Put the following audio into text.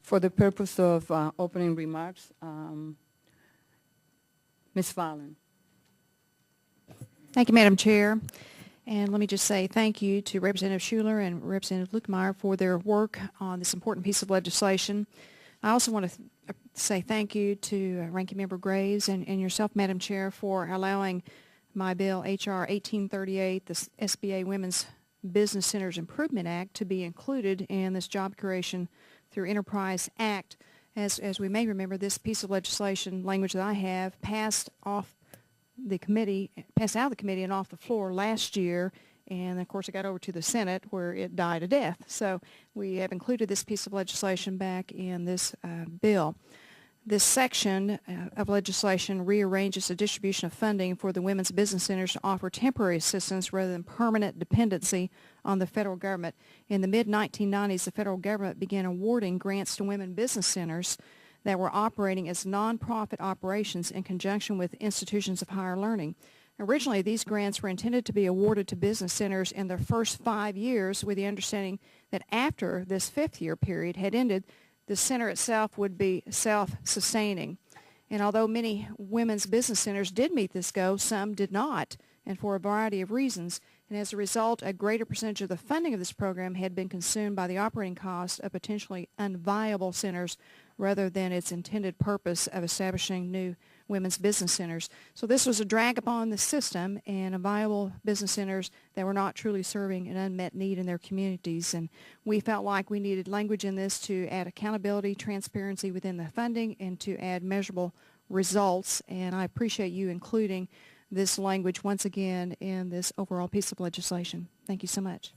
For the purpose of opening remarks, Ms. Fallin. Thank you, Madam Chair. And let me just say thank you to Representative Schuler and Representative Lukemeyer for their work on this important piece of legislation. I also want to say thank you to Ranking Member Graves and yourself, Madam Chair, for allowing my bill, H.R. 1838, the SBA Women's Business Centers Improvement Act, to be included in this Job Creation through Enterprise Act. As we may remember, this piece of legislation, language that I have, passed out of the committee and off the floor last year, and of course it got over to the Senate where it died a death. So we have included this piece of legislation back in this bill. This section of legislation rearranges the distribution of funding for the women's business centers to offer temporary assistance rather than permanent dependency on the federal government. In the mid-1990s, the federal government began awarding grants to women business centers that were operating as nonprofit operations in conjunction with institutions of higher learning. Originally, these grants were intended to be awarded to business centers in their first 5 years, with the understanding that after this 5th-year period had ended, the center itself would be self-sustaining. And although many women's business centers did meet this goal, some did not, and for a variety of reasons. And as a result, a greater percentage of the funding of this program had been consumed by the operating costs of potentially unviable centers rather than its intended purpose of establishing new women's business centers. So this was a drag upon the system and viable business centers that were not truly serving an unmet need in their communities. And we felt like we needed language in this to add accountability, transparency within the funding, and to add measurable results. And I appreciate you including this language once again in this overall piece of legislation. Thank you so much.